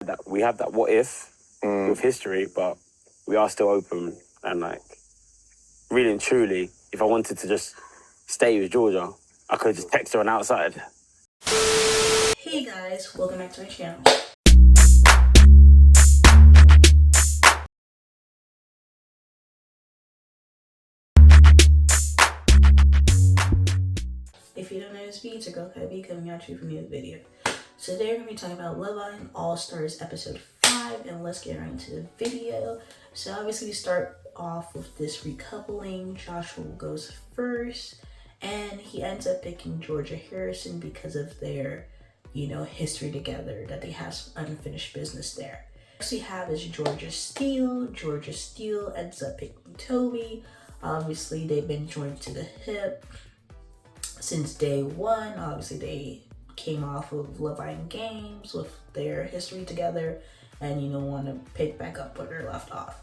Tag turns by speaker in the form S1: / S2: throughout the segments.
S1: that what if with history, but we are still open and like really and truly, if I wanted to just stay with Georgia, I could just text her on outside.
S2: Hey guys, welcome back to my channel. If you don't know this beat, it's your girl KylerB coming at you from the video. So today we're going to be talking about Love Island All-Stars episode 5, and let's get right into the video. So obviously we start off with this recoupling. Joshua goes first, and he ends up picking Georgia Harrison because of their, history together, that they have some unfinished business there. Next we have is Georgia Steele. Georgia Steele ends up picking Toby. Obviously they've been joined to the hip since day one. Obviously they came off of Love Island Games with their history together and want to pick back up where they left off.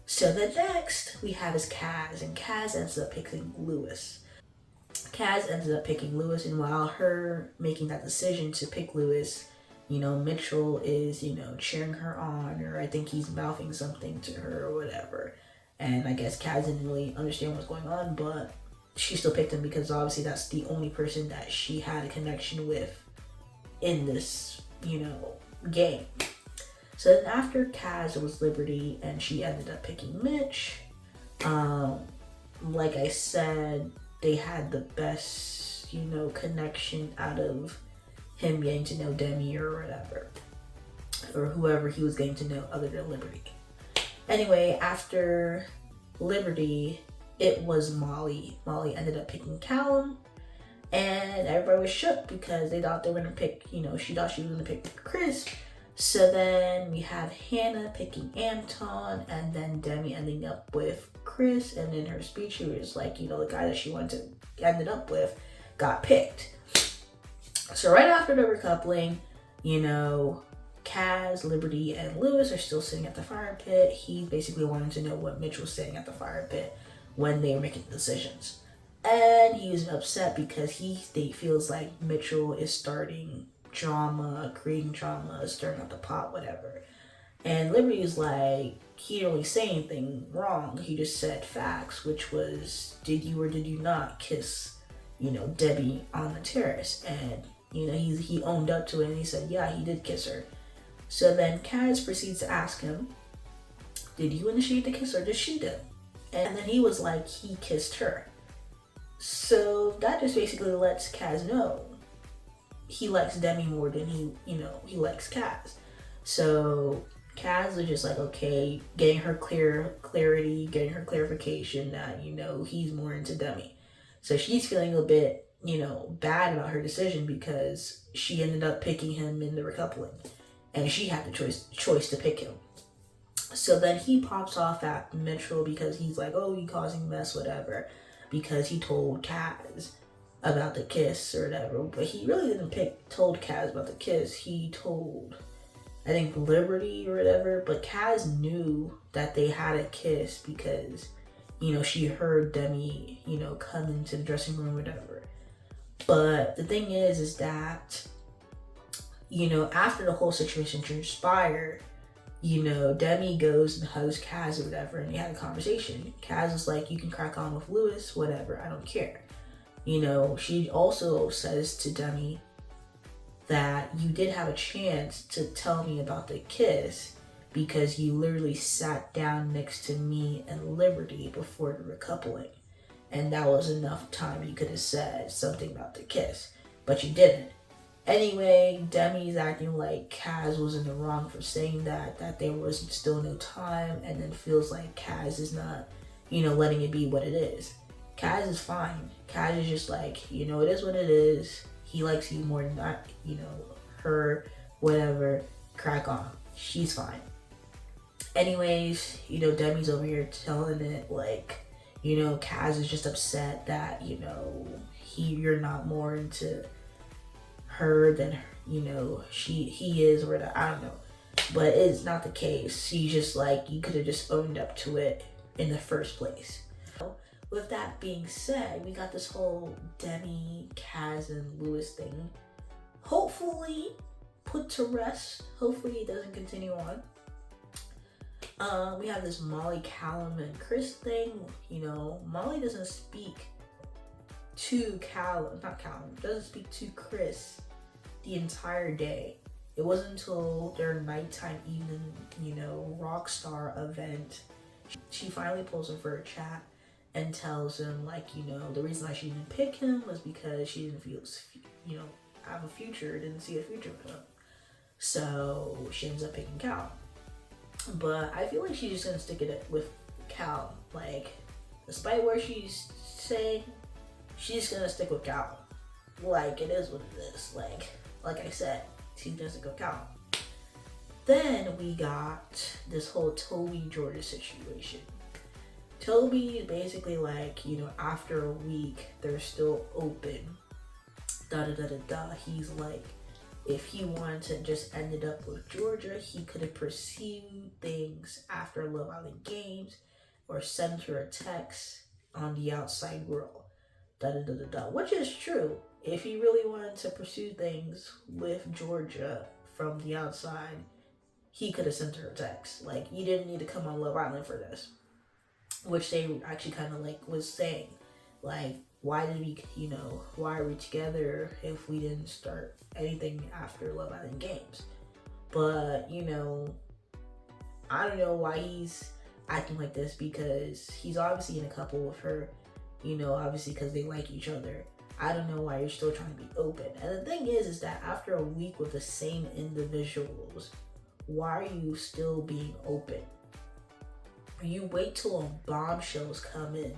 S2: So the next we have is Kaz, and Kaz ends up picking Lewis. Kaz ends up picking Lewis, and while her making that decision to pick Lewis, Mitchell is, cheering her on, or I think he's mouthing something to her or whatever. And I guess Kaz didn't really understand what's going on, but she still picked him because obviously that's the only person that she had a connection with in this, game. So then after Kaz, it was Liberty, and she ended up picking Mitch. Like I said, they had the best, connection out of him getting to know Demi or whatever, or whoever he was getting to know other than Liberty. Anyway, after Liberty, it was Molly. Molly ended up picking Callum, and everybody was shook because they thought they were gonna pick, she thought she was gonna pick Chris. So then we have Hannah picking Anton, and then Demi ending up with Chris, and in her speech she was like, the guy that she ended up with got picked. So right after the recoupling, Kaz, Liberty, and Lewis are still sitting at the fire pit. He basically wanted to know what Mitch was saying at the fire pit when they were making decisions. And he was upset because he feels like Mitchell is starting drama, creating drama, stirring up the pot, whatever. And Liberty was like, he didn't really say anything wrong. He just said facts, which was, did you or did you not kiss, Debbie on the terrace? And, he owned up to it, and he said, yeah, he did kiss her. So then Kaz proceeds to ask him, did you initiate the kiss or did she do? And then he was like, he kissed her. So that just basically lets Kaz know he likes Demi more than he likes Kaz. So Kaz is just like, okay, getting her clarity, getting her clarification that, he's more into Demi. So she's feeling a bit, bad about her decision because she ended up picking him in the recoupling, and she had the choice to pick him. So then he pops off at Mitchell because he's like, oh, you causing mess, whatever, because he told Kaz about the kiss or whatever. But he really didn't told Kaz about the kiss. He told, I think, Liberty or whatever. But Kaz knew that they had a kiss because, she heard Demi, come into the dressing room or whatever. But the thing is that, after the whole situation transpired, Demi goes and hugs Kaz or whatever, and they had a conversation. Kaz was like, you can crack on with Lewis, whatever, I don't care. She also says to Demi that you did have a chance to tell me about the kiss because you literally sat down next to me and Liberty before the recoupling. And that was enough time you could have said something about the kiss, but you didn't. Anyway, Demi's acting like Kaz was in the wrong for saying that there was still no time, and then feels like Kaz is not, letting it be what it is. Kaz is fine. Kaz is just like, it is what it is. He likes you more than that, her, whatever, crack on. She's fine. Anyways, Demi's over here telling it like, Kaz is just upset that, you're not more into her than, he is, or whatever. I don't know. But it's not the case. She's just like, you could have just owned up to it in the first place. With that being said, we got this whole Demi, Kaz, and Lewis thing. Hopefully, put to rest. Hopefully it doesn't continue on. We have this Molly, Callum, and Chris thing. You know, Molly doesn't speak to doesn't speak to Chris the entire day. It wasn't until their nighttime evening, you know, rockstar event, she finally pulls him for a chat and tells him, like, you know, the reason why she didn't pick him was because she didn't feel, you know, have a future, didn't see a future with him. So she ends up picking Cal. But I feel like she's just gonna stick it with Cal. Like, despite where she's saying, she's gonna stick with Cal. Like, it is what it is. Like I said, she's gonna stick with Cal. Then we got this whole Toby Georgia situation. Toby is basically like, you know, after a week, they're still open. He's like, if he wanted to just ended up with Georgia, he could have pursued things after Love Island games or sent her a text on the outside world. Which is true. If he really wanted to pursue things with Georgia from the outside, he could have sent her a text. Like, you didn't need to come on Love Island for this. Which they actually kind of like was saying. Like, why are we together if we didn't start anything after Love Island games? But, you know, I don't know why he's acting like this, because he's obviously in a couple with her, you know, obviously because they like each other. I don't know why you're still trying to be open. And the thing is that after a week with the same individuals, why are you still being open? You wait till bombshells come in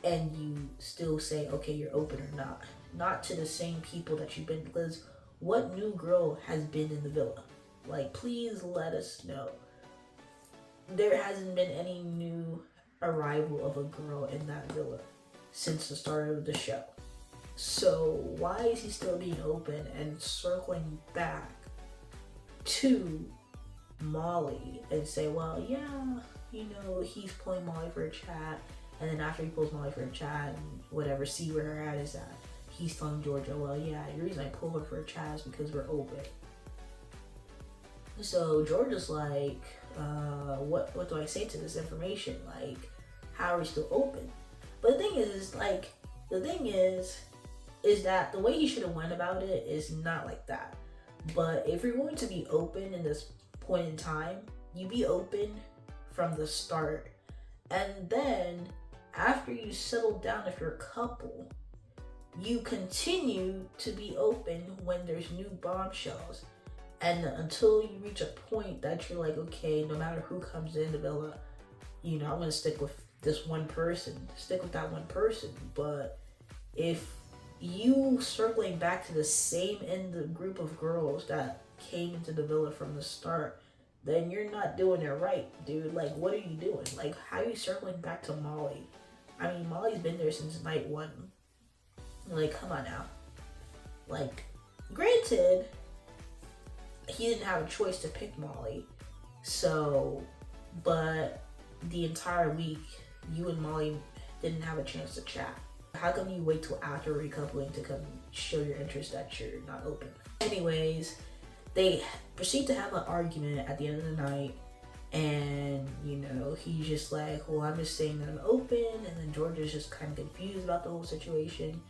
S2: and you still say, okay, you're open or not. Not to the same people that you've been, because what new girl has been in the villa? Like, please let us know. There hasn't been any new arrival of a girl in that villa since the start of the show. So why is he still being open and circling back to Molly and say, well, yeah, you know, he's pulling Molly for a chat, and then after he pulls Molly for a chat and whatever, see where her at is at, he's telling Georgia, well, yeah, the reason I pulled her for a chat is because we're open. So Georgia's like, what do I say to this information? Like, how are we still open? But the thing is that the way he should have went about it is not like that. But if you're going to be open in this point in time, you be open from the start. And then after you settle down, if you're a couple, you continue to be open when there's new bombshells. And until you reach a point that you're like, okay, no matter who comes in the villa, you know, I'm going to stick with this one person, stick with that one person. But if you circling back to the same in the group of girls that came into the villa from the start, then you're not doing it right, dude. Like, what are you doing? Like, how are you circling back to Molly? I mean, Molly's been there since night one. Like, come on now. Like, granted, he didn't have a choice to pick Molly. So, but the entire week, you and Molly didn't have a chance to chat. How come you wait till after recoupling to come show your interest that you're not open? Anyways, they proceed to have an argument at the end of the night, and, you know, he's just like, well, I'm just saying that I'm open, and then Georgia's just kind of confused about the whole situation,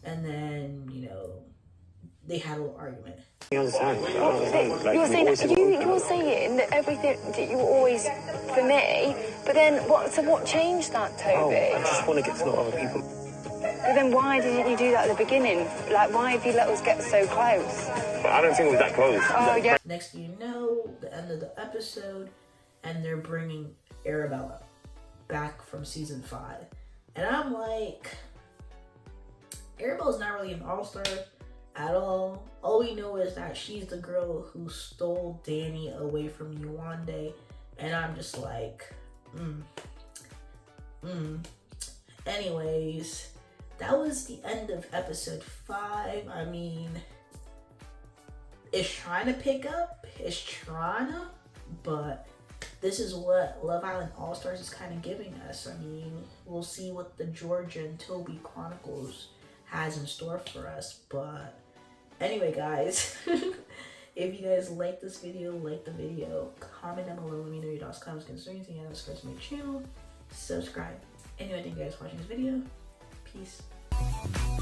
S2: and then, you know, they had a little argument.
S1: I understand.
S3: You're saying that everything that you were always for me, but then what changed that, Toby?
S1: I just want to get to know other people.
S3: But then why didn't you do that at the beginning? Like, why have you let us get so close?
S1: But I don't think it was that close.
S3: Oh, yeah.
S2: Next thing you know, the end of the episode, and they're bringing Arabella back from season 5. And I'm like, Arabella's not really an all-star at all. All we know is that she's the girl who stole Danny away from Yewande. And I'm just like, Anyways, that was the end of episode 5. I mean, it's trying to pick up. It's trying to, but this is what Love Island All-Stars is kind of giving us. I mean, we'll see what the Georgia and Toby Chronicles has in store for us. But anyway, guys, If you guys like this video, like the video, comment down below, let me know your thoughts, comments, concerns, and subscribe to my channel, subscribe. Anyway, thank you guys for watching this video. Peace.